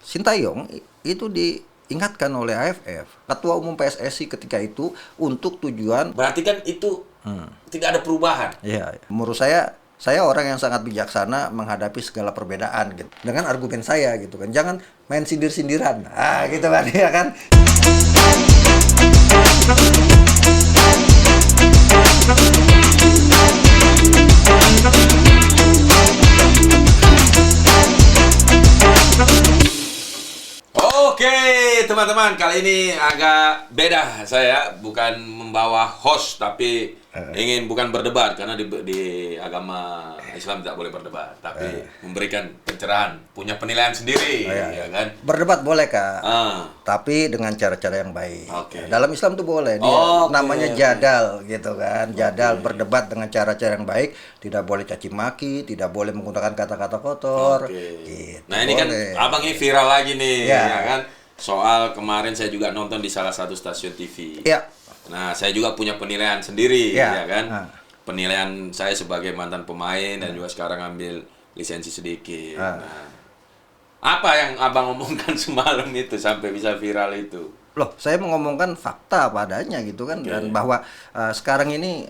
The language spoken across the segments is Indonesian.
Sintayong itu diingatkan oleh AFF, Ketua Umum PSSI ketika itu untuk tujuan. Berarti kan itu tidak ada perubahan. Ya, menurut saya orang yang sangat bijaksana menghadapi segala perbedaan gitu. Dengan argumen saya gitu kan. Jangan main sindir-sindiran. Gitu kan ya kan. Oke, teman-teman, kali ini agak beda. Saya bukan membawa host, tapi ingin bukan berdebat karena di agama Islam tidak boleh berdebat, tapi memberikan pencerahan, punya penilaian sendiri, ya kan? Berdebat boleh, Kak. Tapi dengan cara-cara yang baik. Dalam Islam tuh boleh. Namanya jadal gitu kan. Jadal berdebat dengan cara-cara yang baik, tidak boleh caci maki, tidak boleh menggunakan kata-kata kotor. Gitu, nah, ini boleh. kan abang ini viral lagi nih, ya kan? Soal kemarin saya juga nonton di salah satu stasiun TV. Ya. Nah, saya juga punya penilaian sendiri, ya kan? Penilaian saya sebagai mantan pemain dan juga sekarang ambil lisensi sedikit. Nah, apa yang abang omongkan semalam itu sampai bisa viral itu? Loh, saya mengomongkan fakta padanya gitu kan, dan bahwa sekarang ini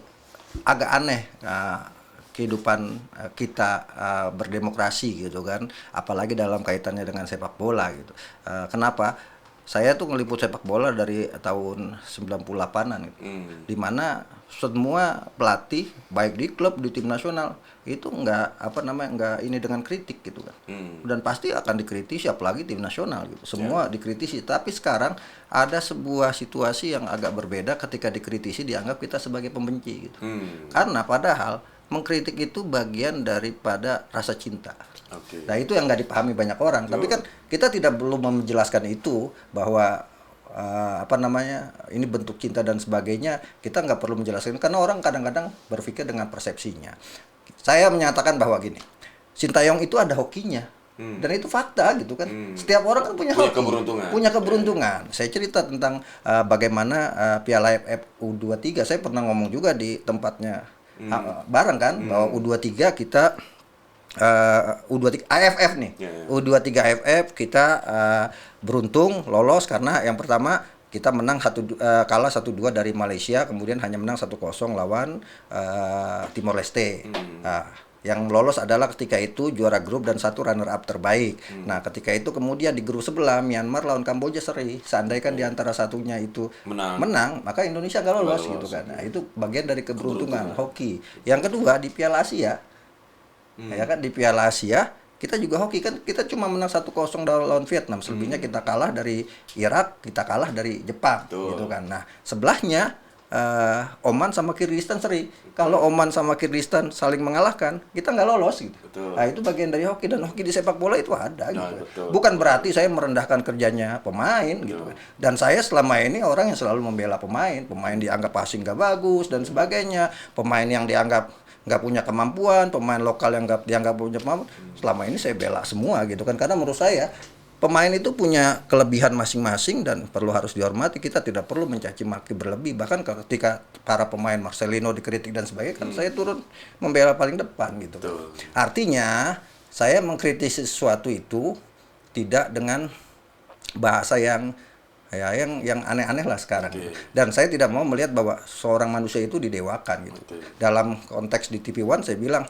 agak aneh kehidupan kita berdemokrasi gitu kan, apalagi dalam kaitannya dengan sepak bola gitu. Kenapa? Saya tuh ngeliput sepak bola dari tahun 98-an gitu. Dimana semua pelatih baik di klub, di tim nasional itu nggak ini dengan kritik gitu kan. Dan pasti akan dikritisi, apalagi tim nasional gitu. Semua dikritisi. Tapi sekarang ada sebuah situasi yang agak berbeda ketika dikritisi dianggap kita sebagai pembenci gitu. Karena padahal mengkritik itu bagian daripada rasa cinta. Nah, itu yang nggak dipahami banyak orang. Tapi kan kita tidak perlu menjelaskan itu bahwa ini bentuk cinta dan sebagainya. Kita nggak perlu menjelaskan karena orang kadang-kadang berpikir dengan persepsinya. Saya menyatakan bahwa gini, Sintayong itu ada hokinya. Dan itu fakta gitu kan. Setiap orang kan punya hoki, punya keberuntungan. Saya cerita tentang bagaimana Piala AFF U23. Saya pernah ngomong juga di tempatnya bareng kan, bahwa U23 kita U23 AFF nih. U23 AFF kita beruntung lolos karena yang pertama kita menang kalah 1-2 dari Malaysia, kemudian hanya menang 1-0 lawan Timor Leste. Yang lolos adalah ketika itu juara grup dan satu runner up terbaik. Nah, ketika itu kemudian di grup sebelah Myanmar lawan Kamboja seri. Seandainya di antara satunya itu menang, maka Indonesia nggak lolos gitu kan. Nah, itu bagian dari keberuntungan hoki. Yang kedua di Piala Asia. Ya kan, di Piala Asia kita juga hoki kan, kita cuma menang 1-0 lawan Vietnam, selebihnya kita kalah dari Irak, kita kalah dari Jepang gitu kan. Nah, sebelahnya Oman sama Kyrgyzstan seri. Kalau Oman sama Kyrgyzstan saling mengalahkan, kita nggak lolos gitu. Nah, itu bagian dari hoki, dan hoki di sepak bola itu ada gitu. Bukan berarti saya merendahkan kerjanya pemain gitu kan. Dan saya selama ini orang yang selalu membela pemain dianggap passing nggak bagus dan sebagainya, pemain yang dianggap nggak punya kemampuan, pemain lokal yang nggak dianggap punya kemampuan, selama ini saya bela semua gitu kan, karena menurut saya pemain itu punya kelebihan masing-masing dan harus dihormati. Kita tidak perlu mencaci maki berlebih. Bahkan ketika para pemain Marcelino dikritik dan sebagainya, kan saya turun membela paling depan gitu. Artinya saya mengkritisi sesuatu itu tidak dengan bahasa yang aneh-aneh lah sekarang. Dan saya tidak mau melihat bahwa seorang manusia itu didewakan gitu. Dalam konteks di TV One saya bilang,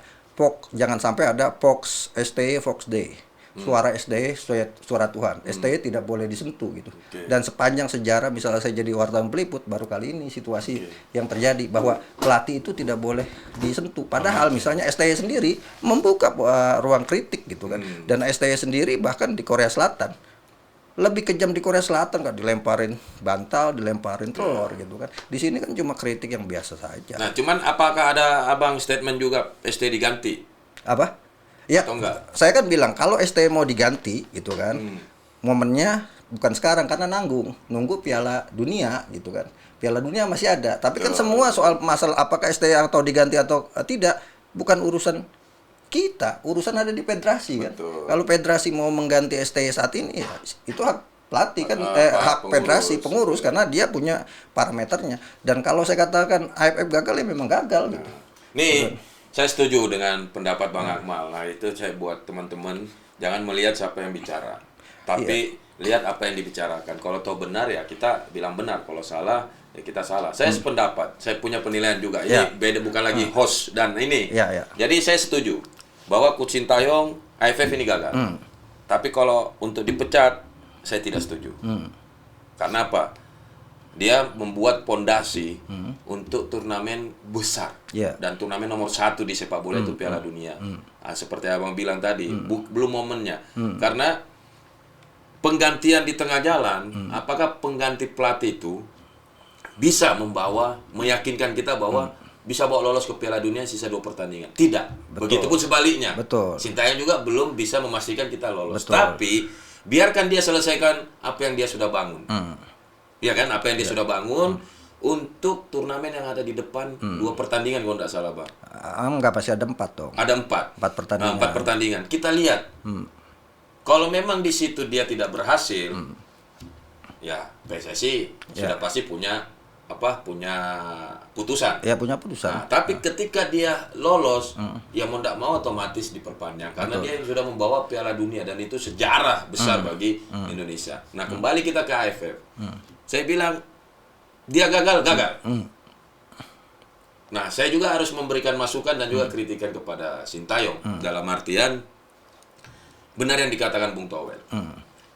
jangan sampai ada Fox STY, Fox Day. Suara STY, suara Tuhan. STY tidak boleh disentuh gitu. Dan sepanjang sejarah, misalnya saya jadi wartawan peliput, baru kali ini situasi yang terjadi bahwa pelatih itu tidak boleh disentuh. Padahal misalnya STY sendiri membuka ruang kritik gitu kan. Dan STY sendiri bahkan di Korea Selatan lebih kejam, di Korea Selatan kan, dilemparin bantal, dilemparin telur gitu kan. Di sini kan cuma kritik yang biasa saja. Nah, cuman apakah ada abang statement juga ST diganti? Apa? Ya, saya kan bilang kalau ST mau diganti gitu kan, momennya bukan sekarang karena nunggu Piala Dunia gitu kan. Piala Dunia masih ada, tapi kan semua soal masalah apakah ST atau diganti atau tidak bukan urusan kita, urusan ada di federasi kan. Kalau federasi mau mengganti ST saat ini, ya itu hak pelatih kan, hak federasi pengurus karena dia punya parameternya. Dan kalau saya katakan AFF gagal, ya memang gagal gitu. Nih, saya setuju dengan pendapat Bang Akmal. Nah, itu saya buat teman-teman jangan melihat siapa yang bicara. Tapi lihat apa yang dibicarakan. Kalau tahu benar ya kita bilang benar. Kalau salah ya kita salah. Saya sependapat. Saya punya penilaian juga. Ini beda, bukan lagi host dan ini. Jadi saya setuju bahwa Coach Sintayong AFF ini gagal. Tapi kalau untuk dipecat, saya tidak setuju. Karena apa? Dia membuat pondasi untuk turnamen besar. Dan turnamen nomor 1 di sepak bola itu Piala Dunia. Nah, seperti abang bilang tadi, belum momennya. Karena penggantian di tengah jalan, apakah pengganti pelatih itu bisa meyakinkan kita bahwa bisa bawa lolos ke Piala Dunia sisa 2 pertandingan? Tidak. Begitupun sebaliknya. Sintayong juga belum bisa memastikan kita lolos. Tapi biarkan dia selesaikan apa yang dia sudah bangun. Ya kan, apa yang dia sudah bangun untuk turnamen yang ada di depan 2 pertandingan kalau tidak salah, Bang. Enggak, pasti ada 4 dong. Ada 4 pertandingan. 4 pertandingan. Kita lihat. Kalau memang di situ dia tidak berhasil, ya PSSI sudah pasti punya putusan. Ya, punya putusan. Nah, tapi ketika dia lolos, ya mau tidak mau otomatis diperpanjang karena dia sudah membawa Piala Dunia dan itu sejarah besar bagi Indonesia. Nah, kembali kita ke AFF. Saya bilang dia gagal. Nah, saya juga harus memberikan masukan dan juga kritikan kepada Sintayong dalam artian benar yang dikatakan Bung Towel.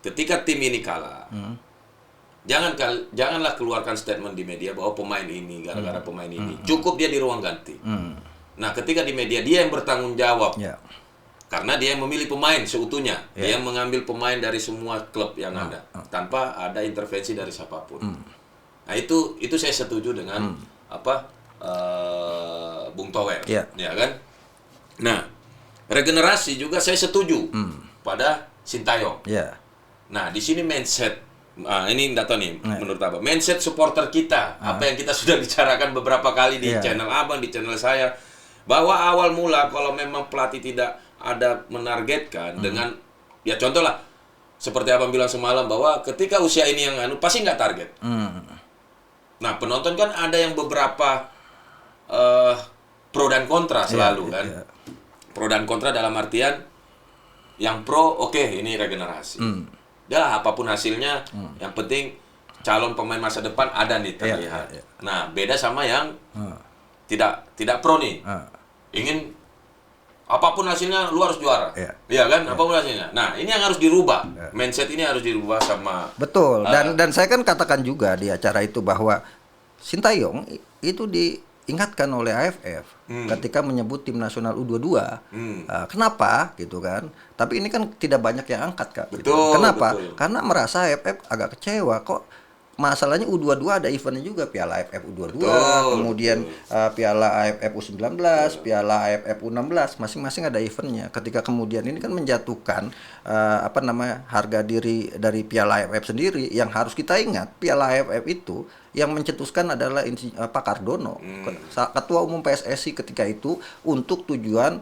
Ketika tim ini kalah, janganlah keluarkan statement di media bahwa pemain ini gara-gara pemain ini. Cukup dia di ruang ganti. Nah, ketika di media dia yang bertanggung jawab. Karena dia yang memilih pemain seutuhnya. Dia yang mengambil pemain dari semua klub yang ada tanpa ada intervensi dari siapapun. Nah, itu saya setuju dengan Bung Towel. Ya kan? Nah, regenerasi juga saya setuju pada Sintayong. Nah, di sini mindset, ini enggak tahu nih menurut Abang, mindset supporter kita, apa yang kita sudah bicarakan beberapa kali di channel Abang, di channel saya, bahwa awal mula kalau memang pelatih tidak ada menargetkan dengan, ya contoh lah, seperti Abang bilang semalam bahwa ketika usia ini yang pasti nggak target. Nah, penonton kan ada yang beberapa pro dan kontra selalu kan. Pro dan kontra dalam artian yang pro, oke, ini regenerasi. Udah apapun hasilnya, yang penting calon pemain masa depan ada nih terlihat. Nah, beda sama yang tidak pro nih. Ingin apapun hasilnya lu harus juara. Iya kan? Apapun hasilnya. Nah, ini yang harus dirubah. Mindset ini harus dirubah sama. Betul. Dan saya kan katakan juga di acara itu bahwa Sintayong itu diingatkan oleh AFF ketika menyebut tim nasional U22. Kenapa gitu kan? Tapi ini kan tidak banyak yang angkat, Kak. Gitu. Kenapa? Karena merasa AFF agak kecewa kok. Masalahnya U22 ada eventnya juga, Piala AFF U22, kemudian Piala AFF U19, Piala AFF U16, masing-masing ada eventnya. Ketika kemudian ini kan menjatuhkan harga diri dari Piala AFF sendiri, yang harus kita ingat Piala AFF itu yang mencetuskan adalah Pak Cardono, Ketua Umum PSSI ketika itu, untuk tujuan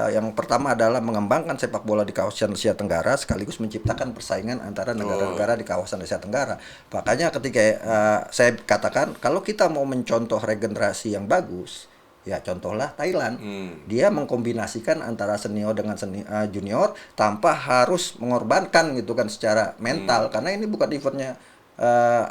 yang pertama adalah mengembangkan sepak bola di kawasan Asia Tenggara sekaligus menciptakan persaingan antara negara-negara di kawasan Asia Tenggara. Makanya ketika saya katakan kalau kita mau mencontoh regenerasi yang bagus, ya contohlah Thailand. Dia mengkombinasikan antara senior dengan junior tanpa harus mengorbankan gitu kan secara mental, karena ini bukan eventnya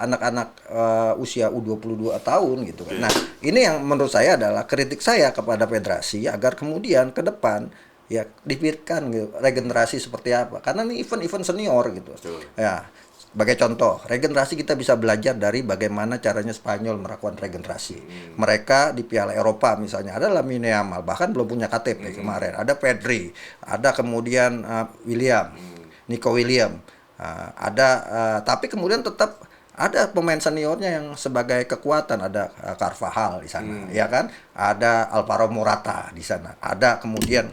anak-anak usia U22 tahun gitu kan. Nah, ini yang menurut saya adalah kritik saya kepada federasi agar kemudian ke depan ya dipikirkan gitu, regenerasi seperti apa. Karena ini event-event senior gitu. Ya, sebagai contoh, regenerasi kita bisa belajar dari bagaimana caranya Spanyol melakukan regenerasi. Mereka di Piala Eropa misalnya ada Lamine Yamal, bahkan belum punya KTP kemarin. Ada Pedri, ada kemudian Nico William. Tapi kemudian tetap ada pemain seniornya yang sebagai kekuatan, ada Carvajal di sana, ya kan? Ada Alvaro Morata di sana, ada kemudian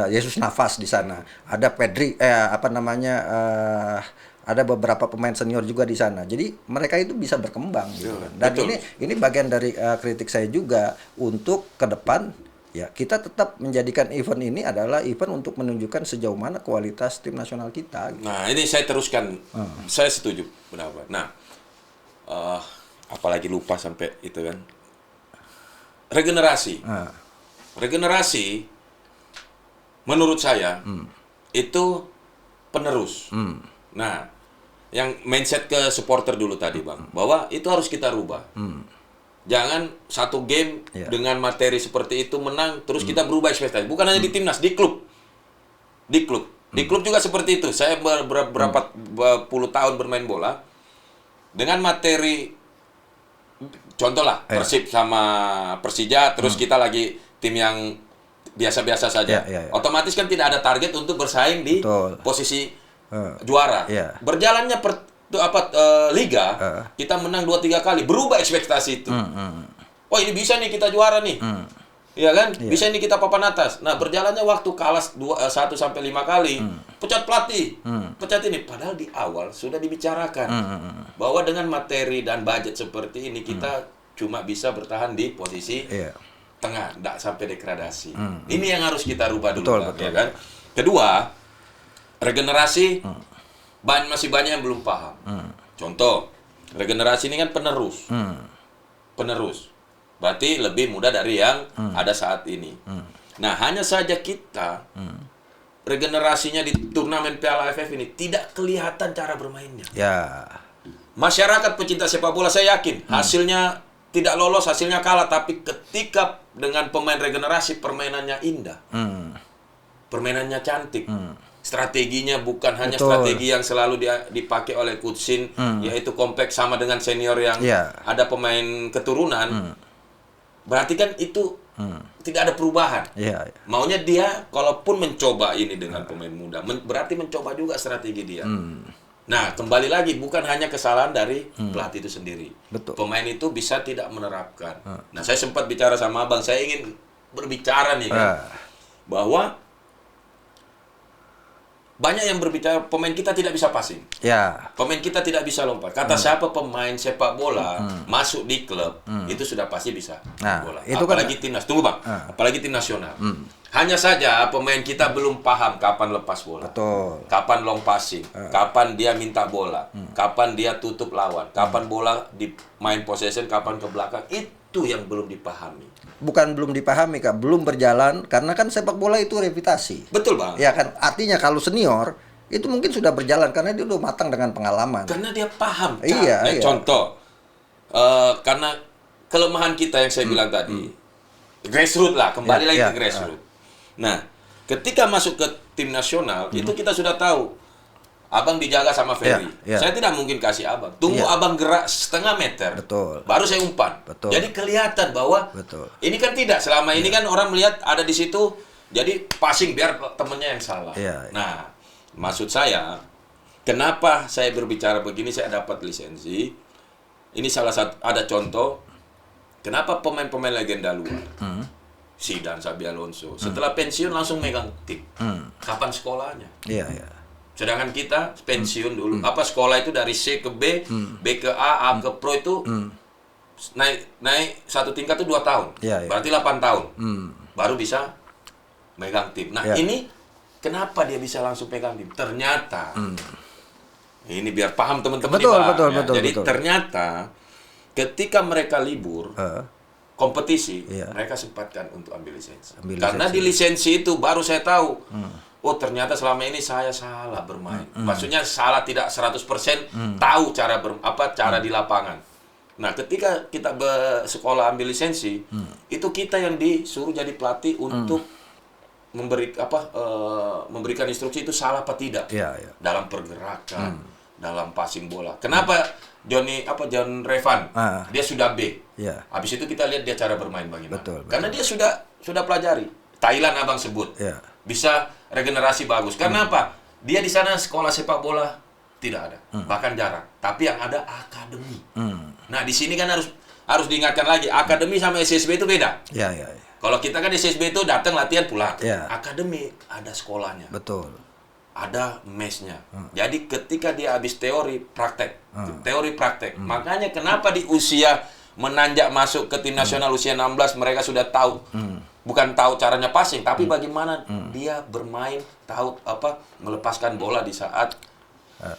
Jesus Navas di sana, ada Pedri, ada beberapa pemain senior juga di sana. Jadi mereka itu bisa berkembang gitu kan. Dan ini bagian dari kritik saya juga untuk ke depan. Ya, kita tetap menjadikan event ini adalah event untuk menunjukkan sejauh mana kualitas tim nasional kita. Gitu. Nah, ini saya teruskan. Saya setuju pendapat. Nah, apalagi lupa sampai itu kan. Regenerasi. Regenerasi, menurut saya, itu penerus. Nah, yang mindset ke supporter dulu tadi Bang, bahwa itu harus kita rubah. Jangan satu game dengan materi seperti itu menang, terus kita berubah ekspektasi. Bukan hanya di timnas, di klub. Di klub. Di klub juga seperti itu. Saya berapa puluh tahun bermain bola, dengan materi, contoh lah, Persib sama Persija, terus kita lagi tim yang biasa-biasa saja. Otomatis kan tidak ada target untuk bersaing di posisi juara. Berjalannya liga, kita menang 2-3 kali, berubah ekspektasi itu. Oh, ini bisa nih kita juara nih. Iya kan? Bisa nih kita papan atas. Nah, berjalannya waktu kalah 1-5 kali, pecat pelatih. Pecat ini. Padahal di awal sudah dibicarakan bahwa dengan materi dan budget seperti ini kita cuma bisa bertahan di posisi tengah, tidak sampai degradasi. Ini yang harus kita rubah dulu, ya kan? Kedua, regenerasi masih banyak yang belum paham. Contoh, regenerasi ini kan penerus. Penerus. Berarti lebih mudah dari yang ada saat ini. Nah, hanya saja kita regenerasinya di turnamen Piala AFF ini tidak kelihatan cara bermainnya. Masyarakat pecinta sepak bola saya yakin hasilnya tidak lolos, hasilnya kalah, tapi ketika dengan pemain regenerasi permainannya indah. Permainannya cantik. Strateginya bukan hanya strategi yang selalu dipakai oleh Coach Shin, yaitu kompleks sama dengan senior yang ada pemain keturunan. Berarti kan itu tidak ada perubahan. Maunya dia, kalaupun mencoba ini dengan pemain muda, berarti mencoba juga strategi dia. Nah, kembali lagi, bukan hanya kesalahan dari pelatih itu sendiri. Pemain itu bisa tidak menerapkan. Nah, saya sempat bicara sama Abang, saya ingin berbicara nih kan, bahwa banyak yang berbicara pemain kita tidak bisa passing. Pemain kita tidak bisa lompat. Kata siapa pemain sepak bola masuk di klub itu sudah pasti bisa bola. Apalagi timnas. Tunggu Bang. Apalagi tim nasional. Hanya saja pemain kita belum paham kapan lepas bola. Kapan long passing, kapan dia minta bola, kapan dia tutup lawan, kapan bola di main possession, kapan ke belakang. Itu yang belum dipahami. Bukan belum dipahami Kak, belum berjalan, karena kan sepak bola itu revitasi. Betul Bang. Ya kan, artinya kalau senior itu mungkin sudah berjalan karena dia udah matang dengan pengalaman. Karena dia paham. Contoh, karena kelemahan kita yang saya bilang tadi, grassroots lah, kembali lagi ke grassroots. Nah, ketika masuk ke tim nasional, itu kita sudah tahu. Abang dijaga sama Ferry. Saya tidak mungkin kasih Abang. Tunggu Abang gerak setengah meter. Baru saya umpan. Jadi kelihatan bahwa ini kan tidak. Selama ini kan orang melihat ada di situ, jadi passing biar temennya yang salah. Nah, maksud saya, kenapa saya berbicara begini, saya dapat lisensi. Ini salah satu, ada contoh, kenapa pemain-pemain legenda luar. Zidane, Xabi Alonso. Setelah pensiun langsung megang tim. Kapan sekolahnya? Sedangkan kita pensiun dulu. Sekolah itu dari C ke B, B ke A ke Pro itu naik satu tingkat itu 2 tahun. Berarti 8 tahun. Baru bisa megang tim. Nah, ini kenapa dia bisa langsung pegang tim? Ternyata ini biar paham teman-teman. Betul. Jadi ternyata ketika mereka libur kompetisi, mereka sempatkan untuk ambil lisensi. Karena di lisensi itu baru saya tahu. Oh, ternyata selama ini saya salah bermain. Maksudnya salah tidak 100% tahu cara cara di lapangan. Nah, ketika kita sekolah ambil lisensi, itu kita yang disuruh jadi pelatih untuk memberikan instruksi itu salah apa tidak. Dalam pergerakan, dalam passing bola. Kenapa John Revan dia sudah B. Habis itu kita lihat dia cara bermain bagaimana. Karena dia sudah pelajari. Thailand Abang sebut. Bisa regenerasi bagus. Karena apa? Dia di sana sekolah sepak bola tidak ada, bahkan jarang. Tapi yang ada akademi. Nah, di sini kan harus diingatkan lagi, akademi sama SSB itu beda. Kalau kita kan SSB itu datang latihan pulang. Akademi ada sekolahnya. Ada mesnya. Jadi ketika dia habis teori praktek, makanya kenapa di usia menanjak masuk ke tim nasional usia 16 mereka sudah tahu. Bukan tahu caranya passing, tapi bagaimana dia bermain, tahu melepaskan bola di saat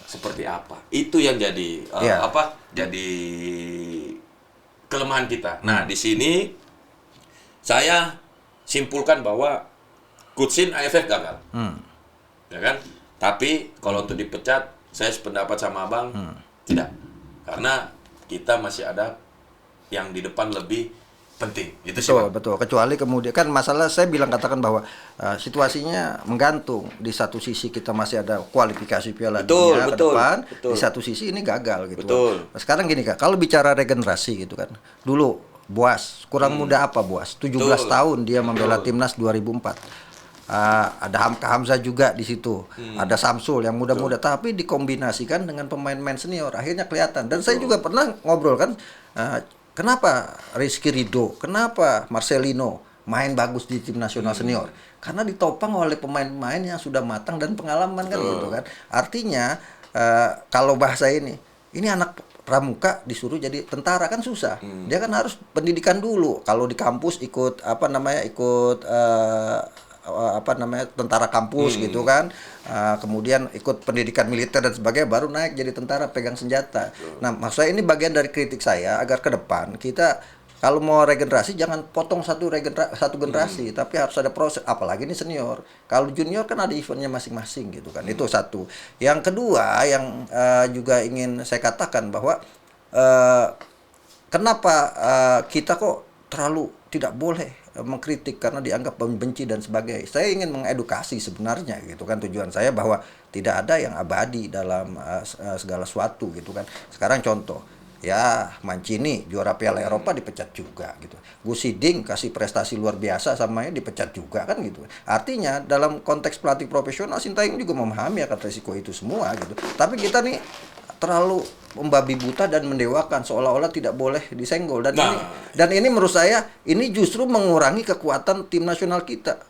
seperti apa. Itu yang jadi jadi kelemahan kita. Nah, di sini saya simpulkan bahwa Coach Shin AFF gagal. ya kan? Tapi kalau untuk dipecat, saya sependapat sama abang, tidak, karena kita masih ada yang di depan lebih penting. Itu sih, Betul, Bang. betul. Kecuali kemudian kan masalah saya katakan bahwa situasinya menggantung. Di satu sisi kita masih ada kualifikasi Piala Betul, Dunia ke betul, depan, betul. di satu sisi ini gagal gitu. Betul. Nah, sekarang gini Kak, kalau bicara regenerasi gitu kan. Dulu Boas, kurang muda apa Boas? 17 Betul. tahun dia membela Betul. timnas 2004. Ada Hamka Hamzah juga di situ, ada Samsul yang muda-muda, tapi dikombinasikan dengan pemain-pemain senior, akhirnya kelihatan. Dan saya juga pernah ngobrol kan, kenapa Rizky Ridho, kenapa Marcelino main bagus di tim nasional senior? Karena ditopang oleh pemain-pemain yang sudah matang dan pengalaman kan gitu kan. Artinya kalau bahasa ini anak pramuka disuruh jadi tentara kan susah. Dia kan harus pendidikan dulu. Kalau di kampus ikut tentara kampus gitu kan, kemudian ikut pendidikan militer dan sebagainya, baru naik jadi tentara pegang senjata. Nah, maksud saya ini bagian dari kritik saya agar ke depan kita kalau mau regenerasi jangan potong satu generasi, tapi harus ada proses. Apalagi ini senior. Kalau junior kan ada eventnya masing-masing gitu kan. Itu satu. Yang kedua yang juga ingin saya katakan bahwa kenapa kita kok terlalu tidak boleh mengkritik karena dianggap membenci dan sebagainya. Saya ingin mengedukasi sebenarnya gitu kan, tujuan saya bahwa tidak ada yang abadi dalam segala sesuatu gitu kan. Sekarang contoh, ya Mancini juara Piala Eropa dipecat juga gitu. Gus Hiding kasih prestasi luar biasa samanya dipecat juga kan gitu. Artinya dalam konteks pelatih profesional Sintayong juga memahami akan resiko itu semua gitu. Tapi kita nih terlalu membabi buta dan mendewakan seolah-olah tidak boleh disenggol dan ini menurut saya ini justru mengurangi kekuatan tim nasional kita.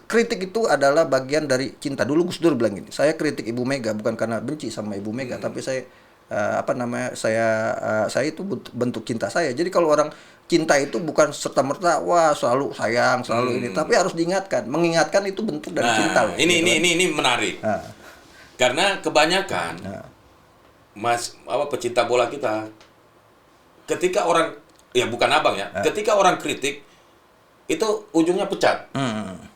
Kritik itu adalah bagian dari cinta. Dulu Gus Dur bilang gini, saya kritik Ibu Mega bukan karena benci sama Ibu Mega, tapi saya saya itu bentuk cinta saya. Jadi kalau orang cinta itu bukan serta-merta wah selalu sayang, selalu ini, tapi harus diingatkan. Mengingatkan itu bentuk dari cinta loh. Ini menarik. Karena kebanyakan pecinta bola kita, ketika orang, ya bukan abang ya, ketika orang kritik itu ujungnya pecat.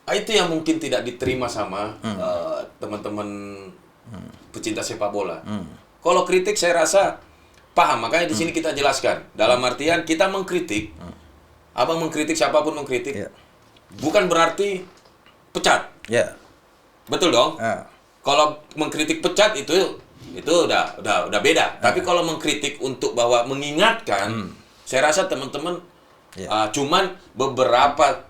Itu yang mungkin tidak diterima sama teman-teman pecinta sepak bola. Kalau kritik saya rasa paham, makanya di sini kita jelaskan. Dalam artian kita mengkritik, abang mengkritik, siapapun mengkritik, bukan berarti pecat. Betul dong? Kalau mengkritik pecat itu udah beda. Tapi kalau mengkritik untuk bahwa mengingatkan, saya rasa teman-teman cuman beberapa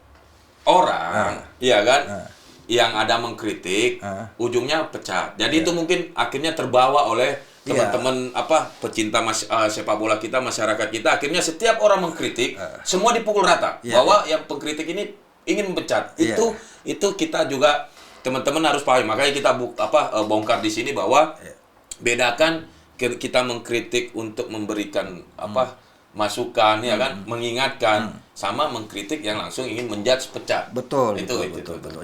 orang, ya kan, yang ada mengkritik, ujungnya pecat. Jadi itu mungkin akhirnya terbawa oleh teman-teman pecinta sepak bola kita, masyarakat kita. Akhirnya setiap orang mengkritik, semua dipukul rata bahwa yang pengkritik ini ingin mempecat. Itu kita juga teman-teman harus paham. Makanya kita bongkar di sini bahwa bedakan kita mengkritik untuk memberikan masukan, ya kan, mengingatkan, sama mengkritik yang langsung ingin menjudge pecat. Betul.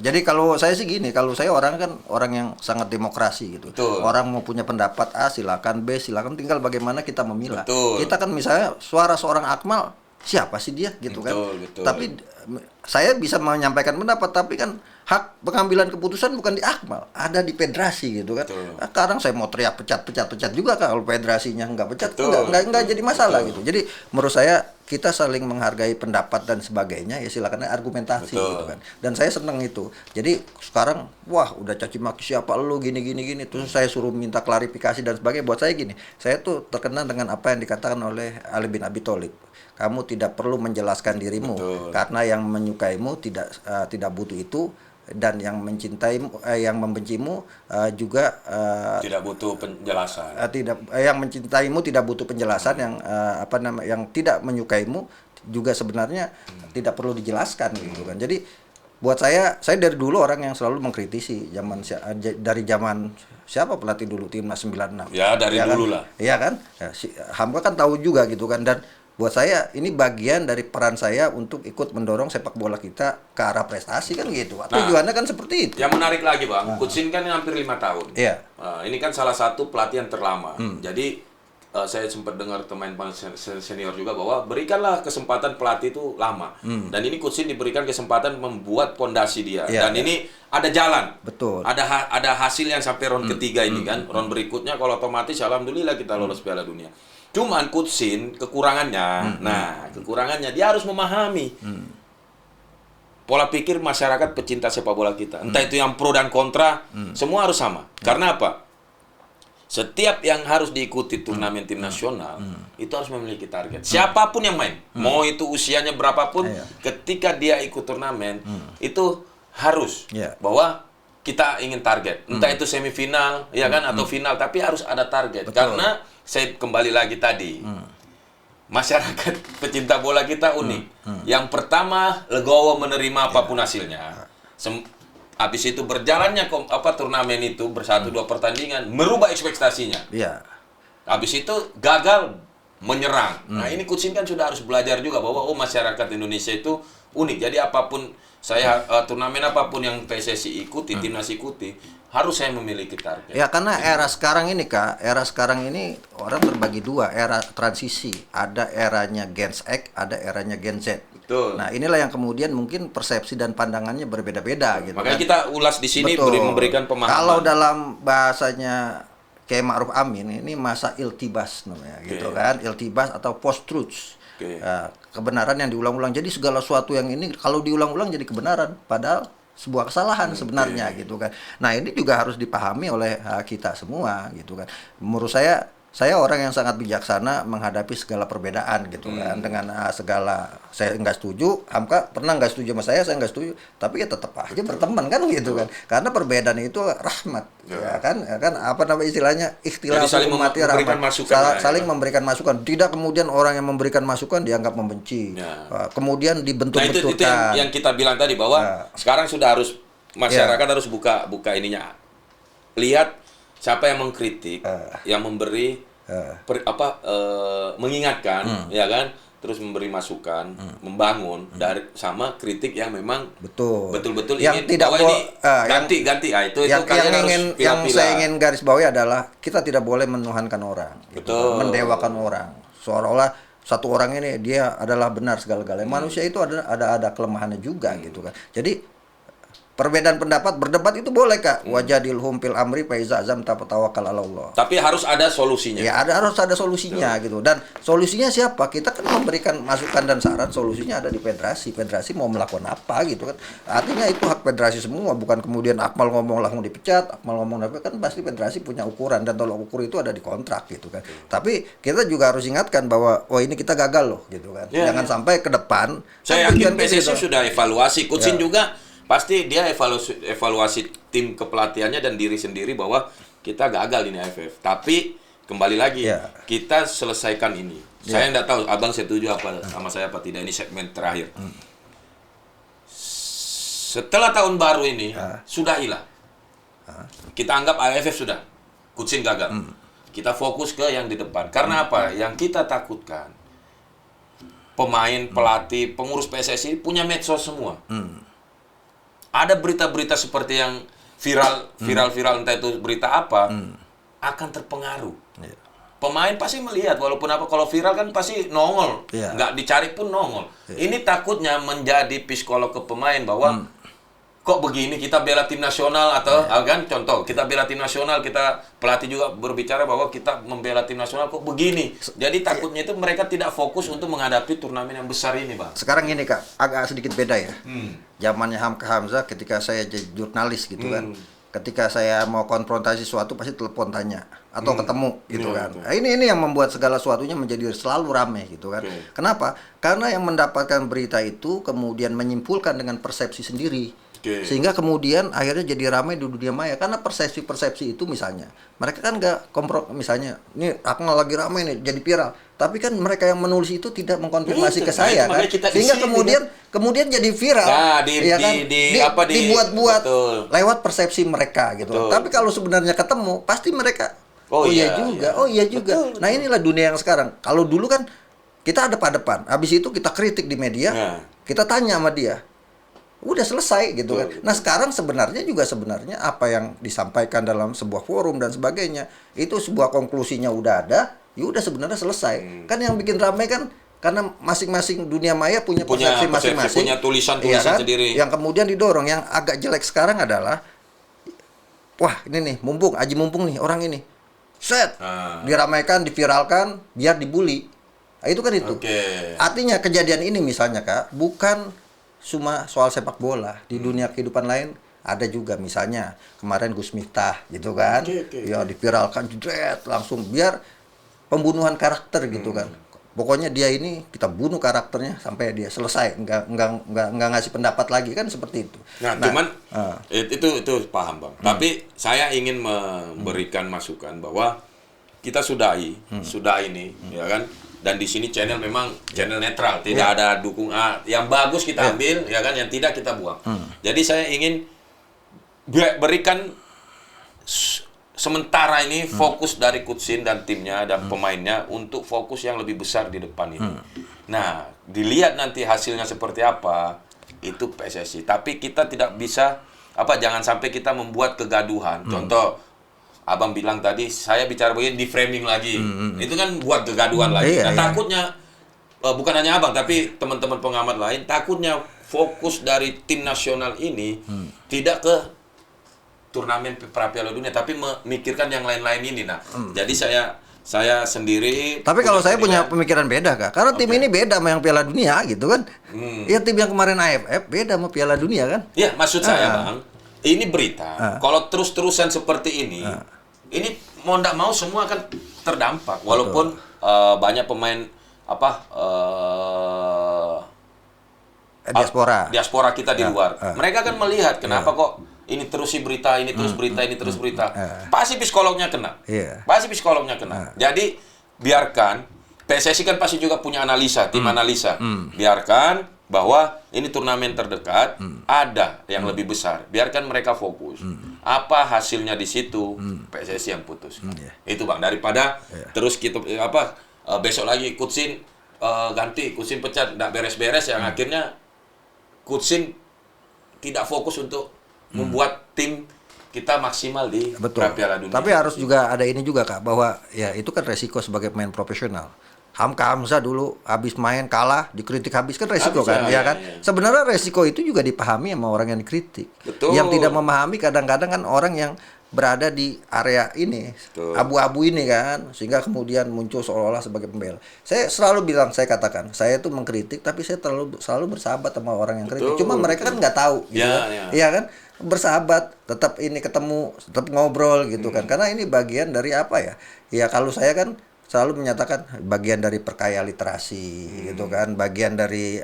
Jadi kalau saya sih gini, kalau saya orang yang sangat demokrasi gitu. Orang mau punya pendapat A silakan, B silakan, tinggal bagaimana kita memilah. Kita kan misalnya suara seorang Akmal, siapa sih dia gitu kan. Tapi saya bisa menyampaikan pendapat, tapi kan hak pengambilan keputusan bukan di Akmal, ada di federasi gitu kan. Sekarang saya mau teriak pecat juga kan, kalau federasinya nggak pecat nggak jadi masalah gitu. Jadi menurut saya kita saling menghargai pendapat dan sebagainya, ya silakan argumentasi gitu kan. Dan saya senang itu. Jadi sekarang wah udah caci maki siapa lu gini terus saya suruh minta klarifikasi dan sebagainya. Buat saya gini, saya tuh terkenal dengan apa yang dikatakan oleh Ali bin Abi Thalib. Kamu tidak perlu menjelaskan dirimu karena yang menyukaimu tidak butuh itu, dan yang mencintaimu yang membencimu juga tidak butuh penjelasan. Yang mencintaimu tidak butuh penjelasan, yang tidak menyukaimu juga sebenarnya tidak perlu dijelaskan gitu kan. Jadi buat saya dari dulu orang yang selalu mengkritisi dari zaman siapa pelatih dulu timnas 96. Ya dari dulu kan? lah. Iya kan? Hamka kan tahu juga gitu kan, dan buat saya ini bagian dari peran saya untuk ikut mendorong sepak bola kita ke arah prestasi kan gitu. Tujuannya kan seperti itu. Yang menarik lagi Bang, Coach Shin kan hampir 5 tahun. Iya. Ini kan salah satu pelatihan terlama. Jadi saya sempat dengar pemain senior juga bahwa berikanlah kesempatan pelatih itu lama. Dan ini Coach Shin diberikan kesempatan membuat fondasi dia. Dan ini ada jalan. Betul. Ada hasil yang sampai round ketiga ini kan. Round berikutnya kalau otomatis alhamdulillah kita lolos Piala Dunia. Cuman Coach Shin kekurangannya, kekurangannya dia harus memahami pola pikir masyarakat pecinta sepak bola kita. Entah itu yang pro dan kontra, semua harus sama. Karena apa? Setiap yang harus diikuti turnamen tim nasional, itu harus memiliki target. Siapapun yang main, mau itu usianya berapapun, ketika dia ikut turnamen, itu harus bahwa kita ingin target. Entah itu semifinal, ya kan, atau final, tapi harus ada target. Betul. Karena saya kembali lagi tadi, masyarakat pecinta bola kita unik. Yang pertama, legowo menerima apapun hasilnya. Habis itu berjalannya turnamen itu bersatu dua pertandingan merubah ekspektasinya. Habis itu gagal menyerang. Nah, ini Coach Shin kan sudah harus belajar juga bahwa masyarakat Indonesia itu unik. Jadi apapun turnamen apapun yang PSSI ikuti, timnas ikuti, harus saya memiliki target. Ya, karena era sekarang ini Kak, era sekarang ini orang terbagi dua, era transisi. Ada eranya Gen X, ada eranya Gen Z. Betul. Nah, inilah yang kemudian mungkin persepsi dan pandangannya berbeda-beda gitu. Makanya kita ulas di sini memberikan pemahaman. Kalau dalam bahasanya Kiai Ma'ruf Amin, ini masa iltibas namanya gitu kan, iltibas atau post truth. Kebenaran yang diulang-ulang. Jadi segala sesuatu yang ini kalau diulang-ulang jadi kebenaran, padahal sebuah kesalahan sebenarnya gitu kan. Nah, ini juga harus dipahami oleh kita semua gitu kan. Menurut saya orang yang sangat bijaksana menghadapi segala perbedaan gitu kan. Dengan segala, saya nggak setuju, Hamka pernah nggak setuju sama saya nggak setuju, tapi ya tetap aja berteman kan gitu kan. Karena perbedaan itu rahmat, ya kan apa nama istilahnya, ikhtilaf ummati rahmat, saling memberikan masukan. Tidak kemudian orang yang memberikan masukan dianggap membenci, kemudian dibentuk-bentukkan. Nah, itu yang kita bilang tadi bahwa sekarang sudah harus masyarakat harus buka ininya, lihat siapa yang mengkritik, yang memberi mengingatkan, ya kan, terus memberi masukan, membangun dari sama kritik yang memang betul-betul yang ingin tidak bahwa ini ganti. Itu yang harus saya ingin garis bawahi adalah kita tidak boleh menuhankan orang, betul, mendewakan orang, seolah-olah satu orang ini dia adalah benar segala-galanya. Manusia itu ada kelemahannya juga gitu kan. Jadi perbedaan pendapat, berdebat itu boleh Kak. Wajadilhum fil amri fa iza azamta fatawakkal 'ala Allah. Tapi harus ada solusinya. Ya, harus ada solusinya gitu. Dan solusinya siapa? Kita kan memberikan masukan dan saran, solusinya ada di federasi. Federasi mau melakukan apa gitu kan. Artinya itu hak federasi semua, bukan kemudian Akmal ngomong langsung dipecat, Akmal ngomong apa, kan pasti federasi punya ukuran dan tolak ukur itu ada di kontrak gitu kan. Tapi kita juga harus ingatkan bahwa ini kita gagal loh gitu kan. Jangan sampai ke depan. Saya yakin PSSI sudah evaluasi, Coach Shin juga pasti dia evaluasi tim kepelatihannya dan diri sendiri bahwa kita gagal ini AFF. Tapi kembali lagi kita selesaikan ini. Saya nggak tahu Abang setuju apa sama saya apa tidak, ini segmen terakhir. Setelah tahun baru ini sudah hilang. Kita anggap AFF sudah Coach Shin gagal. Kita fokus ke yang di depan. Karena apa? Yang kita takutkan pemain, pelatih, pengurus PSSI punya medsos semua. Ada berita-berita seperti yang viral entah itu berita apa, akan terpengaruh. Pemain pasti melihat, walaupun apa, kalau viral kan pasti nongol, nggak dicari pun nongol. Ini takutnya menjadi psikolog ke pemain bahwa kok begini, kita bela tim nasional atau kan contoh kita bela tim nasional, kita pelatih juga berbicara bahwa kita membela tim nasional kok begini. Jadi takutnya itu mereka tidak fokus untuk menghadapi turnamen yang besar ini, Bang. Sekarang ini Kak, agak sedikit beda ya. Zamannya Hamka Hamzah ketika saya jadi jurnalis gitu kan. Ketika saya mau konfrontasi sesuatu pasti telepon tanya atau ketemu gitu kan. Nah, ini yang membuat segala sesuatunya menjadi selalu ramai gitu kan. Kenapa? Karena yang mendapatkan berita itu kemudian menyimpulkan dengan persepsi sendiri. Sehingga kemudian akhirnya jadi ramai di dunia maya karena persepsi itu misalnya mereka kan nggak misalnya ini Akmal lagi ramai nih jadi viral, tapi kan mereka yang menulis itu tidak mengkonfirmasi ke saya kan, sehingga kemudian jadi viral, dibuat-buat lewat persepsi mereka gitu. Tapi kalau sebenarnya ketemu pasti mereka oh iya juga. Betul. Nah, inilah dunia yang sekarang. Kalau dulu kan kita hadap-hadapan, habis itu kita kritik di media, kita tanya sama dia. Udah selesai gitu kan. Nah, sekarang sebenarnya apa yang disampaikan dalam sebuah forum dan sebagainya, itu sebuah konklusinya udah ada, ya udah sebenarnya selesai. Kan yang bikin ramai kan karena masing-masing dunia maya punya persepsi masing-masing, punya tulisan ya kan? sendiri. Yang kemudian didorong. Yang agak jelek sekarang adalah, wah ini nih Aji Mumpung nih orang ini, diramaikan, diviralkan, biar dibully. Nah, itu kan itu. Artinya kejadian ini misalnya Kak, bukan cuma soal sepak bola, di dunia kehidupan lain ada juga, misalnya kemarin Gus Miftah gitu kan, ya diviralkan, jedret, langsung biar pembunuhan karakter gitu kan. Pokoknya dia ini kita bunuh karakternya sampai dia selesai, enggak ngasih pendapat lagi, kan seperti itu. Nah cuman itu paham Bang. Tapi saya ingin memberikan masukan bahwa kita sudahi ini, ya kan. Dan di sini channel memang channel netral, tidak ada dukung yang bagus kita ambil, ya kan, yang tidak kita buang. Jadi saya ingin berikan sementara ini fokus dari Coach Shin dan timnya dan pemainnya untuk fokus yang lebih besar di depan ini. Nah, dilihat nanti hasilnya seperti apa, itu PSSI. Tapi kita tidak bisa jangan sampai kita membuat kegaduhan. Contoh Abang bilang tadi, saya bicara begini di framing lagi. Itu kan buat kegaduhan lagi. Nah, takutnya bukan hanya Abang tapi teman-teman pengamat lain takutnya fokus dari tim nasional ini tidak ke turnamen Piala Dunia tapi memikirkan yang lain-lain ini. Nah, jadi saya sendiri. Tapi kalau saya punya pemikiran beda Kak, karena tim ini beda sama yang Piala Dunia gitu kan. Ya tim yang kemarin AFF beda sama Piala Dunia kan. Iya, maksud saya Bang, ini berita. Kalau terus-terusan seperti ini mau ndak mau semua akan terdampak. Walaupun banyak pemain diaspora kita di luar. Mereka kan melihat kenapa kok ini terus berita, ini terus berita, ini terus berita. Pasti psikolognya kena. Pasti psikolognya kena. Jadi biarkan PSSI kan pasti juga punya analisa, tim analisa. Biarkan bahwa ini turnamen terdekat ada yang lebih besar. Biarkan mereka fokus. Apa hasilnya di situ PSSI yang putus. Itu Bang, daripada terus kita besok lagi Coach Shin ganti, Coach Shin pecat, enggak beres-beres yang akhirnya Coach Shin tidak fokus untuk membuat tim kita maksimal di Piala Dunia. Tapi harus juga ada ini juga Kak, bahwa ya itu kan resiko sebagai pemain profesional. Hamka Hamzah dulu habis main kalah dikritik habis, kan resiko kan, ya kan. Sebenarnya resiko itu juga dipahami sama orang yang dikritik. Yang tidak memahami kadang-kadang kan orang yang berada di area ini, abu-abu ini kan, sehingga kemudian muncul seolah-olah sebagai pembela. Saya selalu bilang, saya katakan, saya itu mengkritik, tapi saya selalu bersahabat sama orang yang kritik. Cuma mereka kan nggak tahu, gitu ya kan, bersahabat, tetap ini ketemu, tetap ngobrol gitu kan, karena ini bagian dari apa ya? Ya kalau saya kan selalu menyatakan bagian dari perkaya literasi gitu kan, bagian dari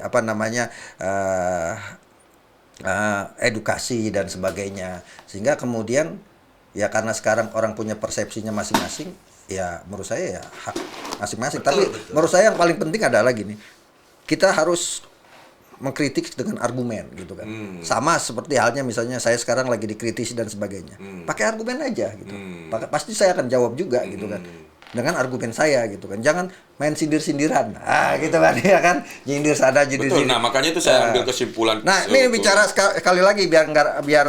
edukasi dan sebagainya, sehingga kemudian ya karena sekarang orang punya persepsinya masing-masing, ya menurut saya ya hak masing-masing. Tapi menurut saya yang paling penting adalah gini, kita harus mengkritik dengan argumen gitu kan. Sama seperti halnya misalnya saya sekarang lagi dikritisi dan sebagainya, pakai argumen aja gitu, pasti saya akan jawab juga gitu kan, dengan argumen saya gitu kan. Jangan main sindir-sindiran. Gitu kan, ya kan. Nyindir sana, nyindir sini. Nah, makanya itu saya ambil kesimpulan. Nah, ini bicara sekali lagi biar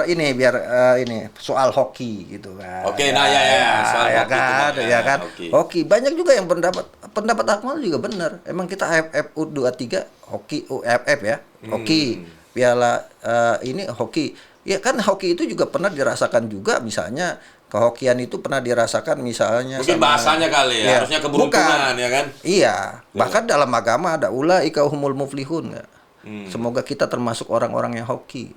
ini soal hoki gitu kan. Oke, nah soal hoki. Hoki. Banyak juga yang pendapat Akmal juga benar. Emang kita AFF U23 hoki, UFF ya. Hoki. Piala ini hoki. Ya kan hoki itu juga pernah dirasakan juga, misalnya kehokian itu pernah dirasakan misalnya mungkin bahasanya kali ya, harusnya keberuntungan ya kan. Iya, bahkan dalam agama ada ulaika humul muflihun ya. Semoga kita termasuk orang-orang yang hoki.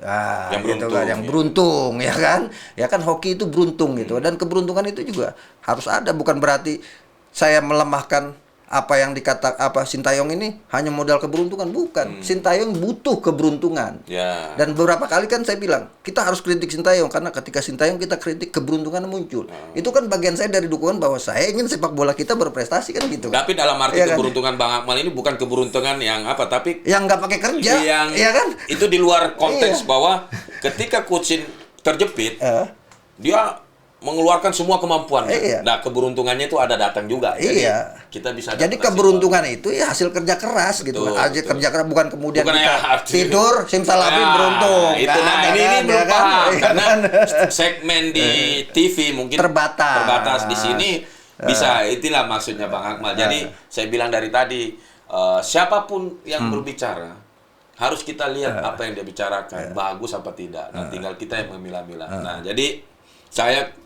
Yang beruntung, gitu kan, yang beruntung ya kan. Ya kan hoki itu beruntung gitu. Dan keberuntungan itu juga harus ada, bukan berarti saya melemahkan apa yang Sintayong ini hanya modal keberuntungan, bukan. Sintayong butuh keberuntungan. Dan beberapa kali kan saya bilang, kita harus kritik Sintayong karena ketika Sintayong kita kritik, keberuntungan muncul. Itu kan bagian saya dari dukungan bahwa saya ingin sepak bola kita berprestasi kan gitu. Tapi dalam arti keberuntungan Bang Akmal ini bukan keberuntungan yang tapi yang nggak pakai kerja, ya kan? Itu di luar konteks bahwa ketika Coach Shin terjepit, dia mengeluarkan semua kemampuannya. Nah, keberuntungannya itu ada datang juga. Jadi kita bisa. Jadi keberuntungan itu ya hasil kerja keras gitu. Kerja keras, bukan kemudian kita tidur simsalabim beruntung. Itu ini belum paham karena segmen di TV mungkin terbatas di sini. Bisa, itulah maksudnya Bang Akmal. Jadi saya bilang dari tadi, siapapun yang berbicara harus kita lihat apa yang dia bicarakan, bagus apa tidak. Nah, tinggal kita yang memilah-milah. Nah, jadi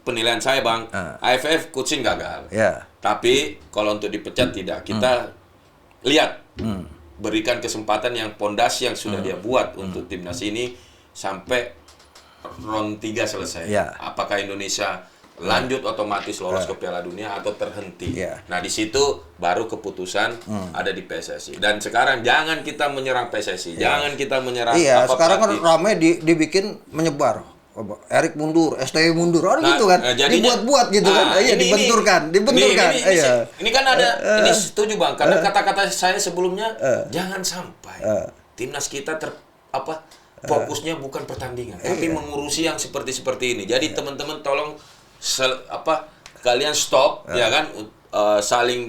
penilaian saya Bang, AFF Kutsin gagal. Tapi kalau untuk dipecat tidak, kita lihat, berikan kesempatan yang pondasi yang sudah dia buat untuk timnas ini sampai round 3 selesai. Apakah Indonesia lanjut otomatis lolos ke Piala Dunia atau terhenti? Nah, di situ baru keputusan ada di PSSI. Dan sekarang jangan kita menyerang PSSI, jangan kita menyerang sekarang kan ramai dibikin menyebar. Erik mundur, STY mundur, gitu kan, dibuat-buat gitu kan, dibenturkan. Ini kan ada, ini setuju Bang, karena kata-kata saya sebelumnya, jangan sampai timnas kita fokusnya bukan pertandingan, tapi mengurusi yang seperti ini. Jadi teman-teman tolong kalian stop, ya kan, saling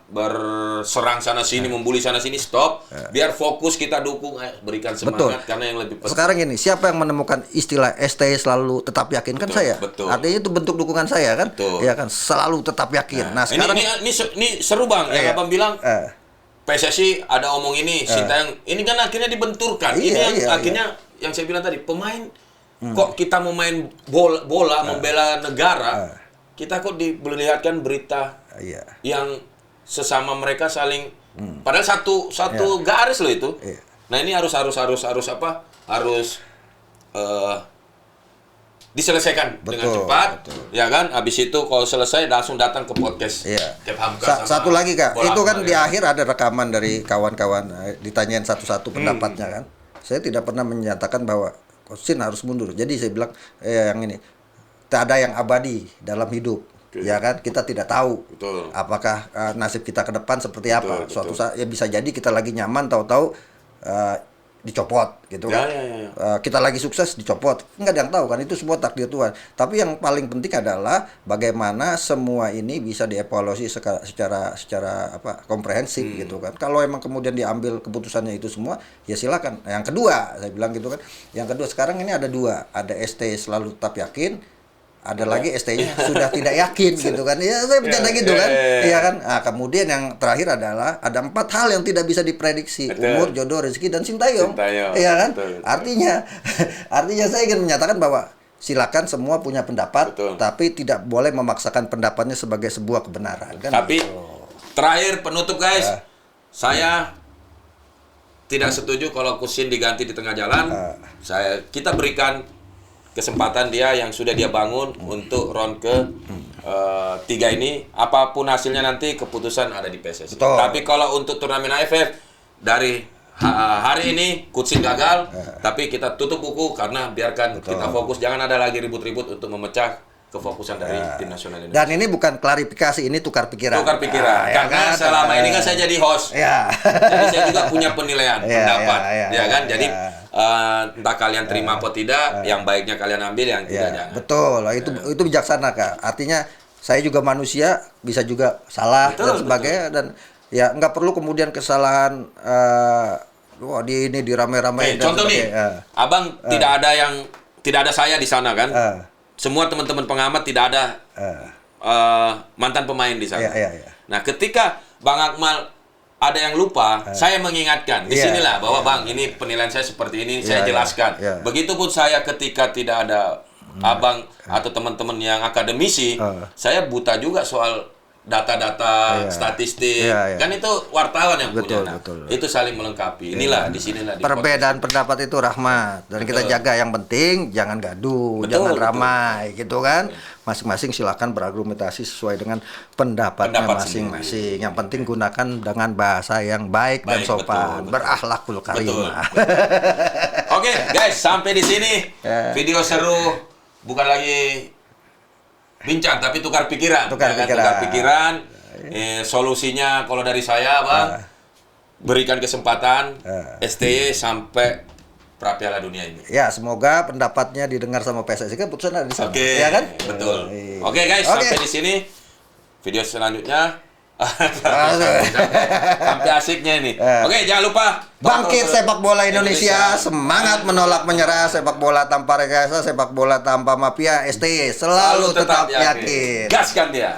berserang sana sini, membuli sana sini, stop, biar fokus kita dukung, berikan semangat. Betul. Karena yang lebih penting. Sekarang ini siapa yang menemukan istilah STY selalu tetap yakin kan? Saya. Betul. Artinya itu bentuk dukungan saya kan? Ya kan, selalu tetap yakin. Nah, sekarang ini seru Bang, yang Abang bilang PSSI ada omong ini, Sintayong ini kan akhirnya dibenturkan. Akhirnya yang saya bilang tadi, pemain kok kita mau main bola membela negara, kita kok diperlihatkan berita yang sesama mereka saling padahal satu garis loh itu. Nah, ini harus diselesaikan dengan cepat. Ya kan? Habis itu kalau selesai langsung datang ke podcast. Satu lagi Kak, itu kan di akhir ada rekaman dari kawan-kawan, ditanyain satu-satu pendapatnya kan. Saya tidak pernah menyatakan bahwa Kutsin harus mundur. Jadi saya bilang yang ini, tak ada yang abadi dalam hidup. Ya kan, kita tidak tahu apakah nasib kita ke depan seperti apa. Suatu saat ya bisa jadi kita lagi nyaman, tahu-tahu dicopot gitu kan. Kita lagi sukses dicopot, nggak ada yang tahu kan, itu semua takdir Tuhan. Tapi yang paling penting adalah bagaimana semua ini bisa dievaluasi secara komprehensif gitu kan. Kalau emang kemudian diambil keputusannya itu semua, ya silakan. Yang kedua saya bilang gitu kan, yang kedua sekarang ini ada dua, ada ST selalu tetap yakin, ada lagi ST-nya sudah tidak yakin gitu kan. Ya saya bercanda gitu kan. Iya kan. Nah, kemudian yang terakhir adalah ada 4 hal yang tidak bisa diprediksi. Umur, jodoh, rezeki, dan Sintayong. Iya kan? Artinya saya ingin menyatakan bahwa silakan semua punya pendapat, tapi tidak boleh memaksakan pendapatnya sebagai sebuah kebenaran kan. Tapi terakhir penutup guys, saya tidak setuju kalau Kutsin diganti di tengah jalan. Kita berikan kesempatan dia yang sudah dia bangun untuk round ke 3 ini, apapun hasilnya nanti keputusan ada di PSSI. Tapi kalau untuk turnamen AFF dari hari ini Kutsin gagal, tapi kita tutup buku karena biarkan kita fokus, jangan ada lagi ribut-ribut untuk memecah kefokusan dari tim nasional Indonesia. Dan ini bukan klarifikasi, ini tukar pikiran. Karena selama ini kan saya jadi host. Jadi saya juga punya penilaian, pendapat. Kan? Jadi entah kalian terima atau tidak, yang baiknya kalian ambil, yang tidak jangan. Betul, itu bijaksana Kak. Artinya saya juga manusia, bisa juga salah dan sebagainya, dan ya nggak perlu kemudian kesalahan ini dirame-ramein. Contoh nih, Abang tidak ada saya di sana kan? Semua teman-teman pengamat tidak ada mantan pemain di sana. Nah, ketika Bang Akmal ada yang lupa, saya mengingatkan. Disinilah bahwa Bang, ini penilaian saya seperti ini, saya jelaskan. Begitupun saya ketika tidak ada Abang atau teman-teman yang akademisi, saya buta juga soal data-data, statistik, kan itu wartawan yang punya. Itu saling melengkapi. Inilah disinilah. Perbedaan pendapat itu rahmat, dan kita jaga. Yang penting jangan gaduh, jangan ramai, gitu kan. Masing-masing silakan berargumentasi sesuai dengan pendapatnya masing-masing. Yang penting gunakan dengan bahasa yang baik dan sopan, berakhlakul karimah. Oke, guys, sampai di sini video seru, bukan lagi bincang tapi tukar pikiran. Tukar pikiran. Solusinya kalau dari saya, Bang, berikan kesempatan STY sampai pra Piala Dunia ini. Ya, semoga pendapatnya didengar sama PSSI, kan putusan ada di sana. Ya kan? Betul. Oke, guys, sampai di sini video selanjutnya. Sampai asiknya ini. Oke, jangan lupa Bangkit sepak bola Indonesia, semangat menolak menyerah, sepak bola tanpa rekayasa, sepak bola tanpa mafia, STY selalu tetap yakin. Gaskan dia.